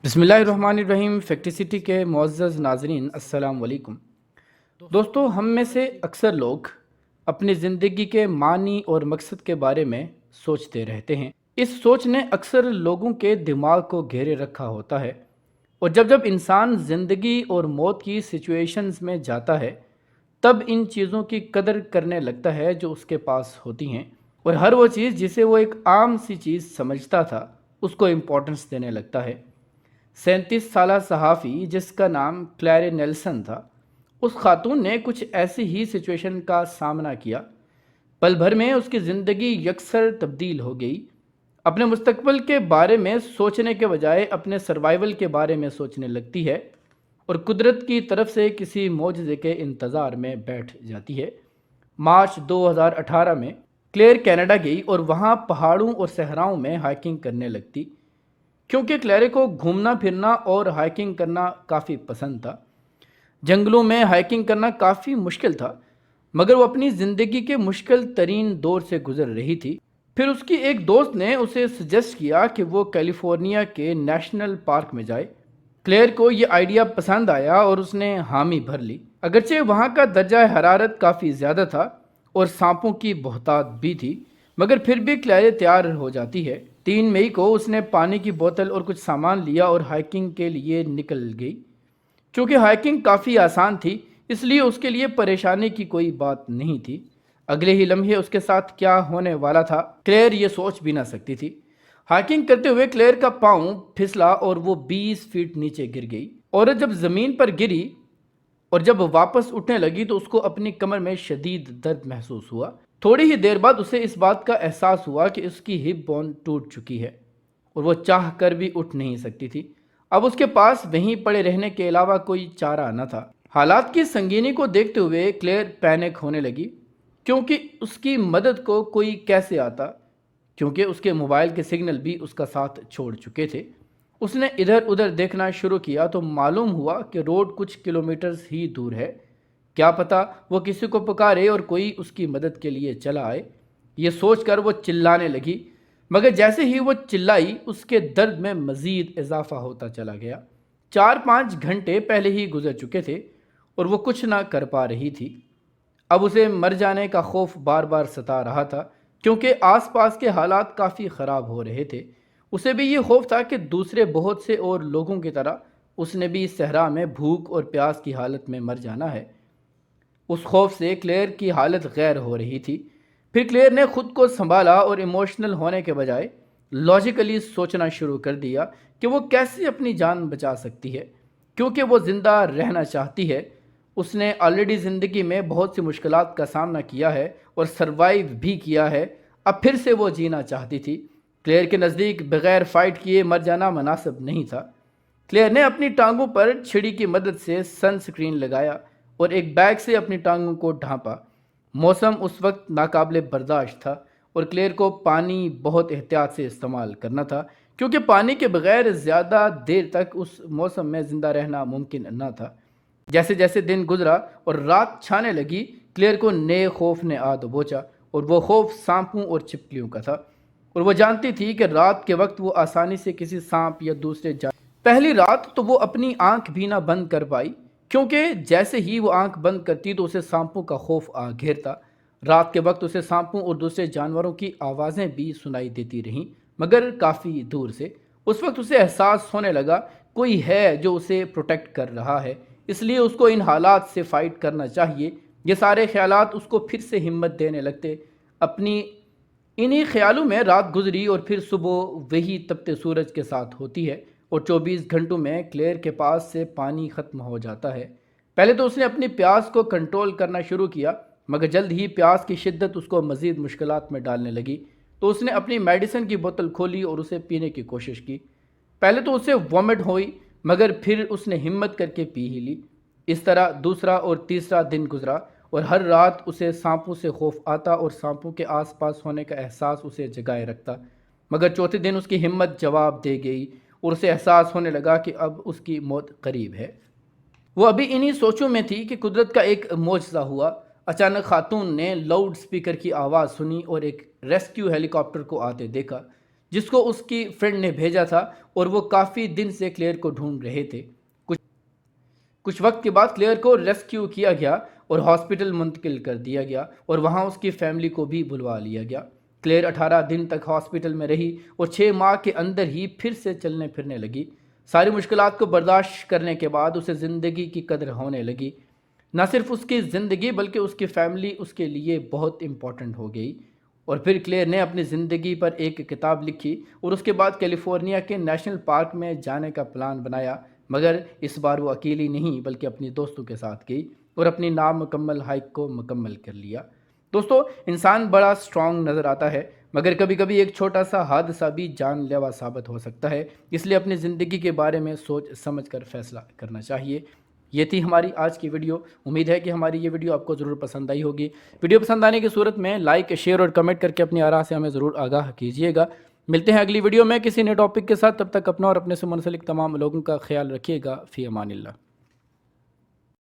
بسم اللہ الرحمن الرحیم۔ فیکٹیسٹی کے معزز ناظرین، السلام علیکم۔ دوستو، ہم میں سے اکثر لوگ اپنی زندگی کے معنی اور مقصد کے بارے میں سوچتے رہتے ہیں۔ اس سوچ نے اکثر لوگوں کے دماغ کو گھیرے رکھا ہوتا ہے، اور جب انسان زندگی اور موت کی سچویشنز میں جاتا ہے تب ان چیزوں کی قدر کرنے لگتا ہے جو اس کے پاس ہوتی ہیں، اور ہر وہ چیز جسے وہ ایک عام سی چیز سمجھتا تھا اس کو امپورٹنس دینے لگتا ہے۔ 37 سالہ صحافی جس کا نام کلیئر نیلسن تھا، اس خاتون نے کچھ ایسی ہی سچویشن کا سامنا کیا۔ پل بھر میں اس کی زندگی یکسر تبدیل ہو گئی۔ اپنے مستقبل کے بارے میں سوچنے کے بجائے اپنے سروائیول کے بارے میں سوچنے لگتی ہے، اور قدرت کی طرف سے کسی معجزے کے انتظار میں بیٹھ جاتی ہے۔ مارچ 2018 میں کلیئر کینیڈا گئی اور وہاں پہاڑوں اور صحراؤں میں ہائکنگ کرنے لگتی، کیونکہ کلیئر کو گھومنا پھرنا اور ہائکنگ کرنا کافی پسند تھا۔ جنگلوں میں ہائکنگ کرنا کافی مشکل تھا، مگر وہ اپنی زندگی کے مشکل ترین دور سے گزر رہی تھی۔ پھر اس کی ایک دوست نے اسے سجیسٹ کیا کہ وہ کیلیفورنیا کے نیشنل پارک میں جائے۔ کلیئر کو یہ آئیڈیا پسند آیا اور اس نے حامی بھر لی، اگرچہ وہاں کا درجہ حرارت کافی زیادہ تھا اور سانپوں کی بہتات بھی تھی، مگر پھر بھی کلیئر تیار ہو جاتی ہے۔ 3 مئی کو اس نے پانی کی بوتل اور کچھ سامان لیا اور ہائکنگ کے لیے نکل گئی۔ چونکہ ہائکنگ کافی آسان تھی، اس لیے اس کے لیے پریشانی کی کوئی بات نہیں تھی۔ اگلے ہی لمحے اس کے ساتھ کیا ہونے والا تھا کلیئر یہ سوچ بھی نہ سکتی تھی۔ ہائکنگ کرتے ہوئے کلیئر کا پاؤں پھسلا اور وہ 20 فٹ نیچے گر گئی۔ عورت جب زمین پر گری اور جب واپس اٹھنے لگی تو اس کو اپنی کمر میں شدید درد محسوس ہوا۔ تھوڑی ہی دیر بعد اسے اس بات کا احساس ہوا کہ اس کی ہپ بون ٹوٹ چکی ہے اور وہ چاہ کر بھی اٹھ نہیں سکتی تھی۔ اب اس کے پاس وہیں پڑے رہنے کے علاوہ کوئی چارہ نہ تھا۔ حالات کی سنگینی کو دیکھتے ہوئے کلیئر پینک ہونے لگی، کیونکہ اس کی مدد کو کوئی کیسے آتا، کیونکہ اس کے موبائل کے سگنل بھی اس کا ساتھ چھوڑ چکے تھے۔ اس نے ادھر ادھر دیکھنا شروع کیا تو معلوم ہوا کہ روڈ کچھ کلومیٹرز ہی دور ہے۔ کیا پتہ وہ کسی کو پکارے اور کوئی اس کی مدد کے لیے چلا آئے۔ یہ سوچ کر وہ چلانے لگی، مگر جیسے ہی وہ چلائی اس کے درد میں مزید اضافہ ہوتا چلا گیا۔ 4-5 گھنٹے پہلے ہی گزر چکے تھے اور وہ کچھ نہ کر پا رہی تھی۔ اب اسے مر جانے کا خوف بار بار ستا رہا تھا، کیونکہ آس پاس کے حالات کافی خراب ہو رہے تھے۔ اسے بھی یہ خوف تھا کہ دوسرے بہت سے اور لوگوں کی طرح اس نے بھی صحرا میں بھوک اور پیاس کی حالت میں مر جانا ہے۔ اس خوف سے کلیئر کی حالت غیر ہو رہی تھی۔ پھر کلیئر نے خود کو سنبھالا اور ایموشنل ہونے کے بجائے لاجیکلی سوچنا شروع کر دیا کہ وہ کیسے اپنی جان بچا سکتی ہے، کیونکہ وہ زندہ رہنا چاہتی ہے۔ اس نے آلریڈی زندگی میں بہت سی مشکلات کا سامنا کیا ہے اور سروائیو بھی کیا ہے، اب پھر سے وہ جینا چاہتی تھی۔ کلیئر کے نزدیک بغیر فائٹ کیے مر جانا مناسب نہیں تھا۔ کلیئر نے اپنی ٹانگوں پر چھڑی کی مدد سے سن سکرین لگایا اور ایک بیگ سے اپنی ٹانگوں کو ڈھانپا۔ موسم اس وقت ناقابل برداشت تھا اور کلیئر کو پانی بہت احتیاط سے استعمال کرنا تھا، کیونکہ پانی کے بغیر زیادہ دیر تک اس موسم میں زندہ رہنا ممکن نہ تھا۔ جیسے جیسے دن گزرا اور رات چھانے لگی، کلیئر کو نئے خوف نے آ دبوچا، اور وہ خوف سانپوں اور چھپکلیوں کا تھا، اور وہ جانتی تھی کہ رات کے وقت وہ آسانی سے کسی سانپ یا دوسرے پہلی رات تو وہ اپنی آنکھ بھی نہ بند کر پائی، کیونکہ جیسے ہی وہ آنکھ بند کرتی تو اسے سانپوں کا خوف آ گھیرتا۔ رات کے وقت اسے سانپوں اور دوسرے جانوروں کی آوازیں بھی سنائی دیتی رہیں، مگر کافی دور سے۔ اس وقت اسے احساس ہونے لگا کوئی ہے جو اسے پروٹیکٹ کر رہا ہے، اس لیے اس کو ان حالات سے فائٹ کرنا چاہیے۔ یہ سارے خیالات اس کو پھر سے ہمت دینے لگتے۔ اپنی انہی خیالوں میں رات گزری اور پھر صبح وہی تپتے سورج کے ساتھ ہوتی ہے، اور 24 گھنٹوں میں کلیئر کے پاس سے پانی ختم ہو جاتا ہے۔ پہلے تو اس نے اپنی پیاس کو کنٹرول کرنا شروع کیا، مگر جلد ہی پیاس کی شدت اس کو مزید مشکلات میں ڈالنے لگی، تو اس نے اپنی میڈیسن کی بوتل کھولی اور اسے پینے کی کوشش کی۔ پہلے تو اسے وامٹ ہوئی، مگر پھر اس نے ہمت کر کے پی ہی لی۔ اس طرح دوسرا اور تیسرا دن گزرا، اور ہر رات اسے سانپوں سے خوف آتا اور سانپوں کے آس پاس ہونے کا احساس اسے جگائے رکھتا، مگر چوتھے دن اس کی ہمت جواب دے گئی اور اسے احساس ہونے لگا کہ اب اس کی موت قریب ہے۔ وہ ابھی انہی سوچوں میں تھی کہ قدرت کا ایک معجزہ ہوا۔ اچانک خاتون نے لاؤڈ سپیکر کی آواز سنی اور ایک ریسکیو ہیلی کاپٹر کو آتے دیکھا۔ جس کو اس کی فرینڈ نے بھیجا تھا، اور وہ کافی دن سے کلیئر کو ڈھونڈ رہے تھے۔ کچھ وقت کے بعد کلیئر کو ریسکیو کیا گیا اور ہاسپٹل منتقل کر دیا گیا، اور وہاں اس کی فیملی کو بھی بلوا لیا گیا۔ کلیئر 18 دن تک ہاسپٹل میں رہی اور 6 ماہ کے اندر ہی پھر سے چلنے پھرنے لگی۔ ساری مشکلات کو برداشت کرنے کے بعد اسے زندگی کی قدر ہونے لگی۔ نہ صرف اس کی زندگی بلکہ اس کی فیملی اس کے لیے بہت امپورٹنٹ ہو گئی۔ اور پھر کلیئر نے اپنی زندگی پر ایک کتاب لکھی اور اس کے بعد کیلیفورنیا کے نیشنل پارک میں جانے کا پلان بنایا، مگر اس بار وہ اکیلی نہیں بلکہ اپنی دوستوں کے ساتھ گئی اور اپنی نامکمل ہائیک کو مکمل کر لیا۔ دوستو، انسان بڑا سٹرونگ نظر آتا ہے، مگر کبھی کبھی ایک چھوٹا سا حادثہ بھی جان لیوا ثابت ہو سکتا ہے۔ اس لیے اپنی زندگی کے بارے میں سوچ سمجھ کر فیصلہ کرنا چاہیے۔ یہ تھی ہماری آج کی ویڈیو۔ امید ہے کہ ہماری یہ ویڈیو آپ کو ضرور پسند آئی ہوگی۔ ویڈیو پسند آنے کی صورت میں لائک، شیئر اور کمنٹ کر کے اپنی آراء سے ہمیں ضرور آگاہ کیجیے گا۔ ملتے ہیں اگلی ویڈیو میں کسی نئے ٹاپک کے ساتھ، تب تک اپنا اور اپنے سے منسلک تمام لوگوں کا خیال رکھیے گا۔ فی امان اللہ۔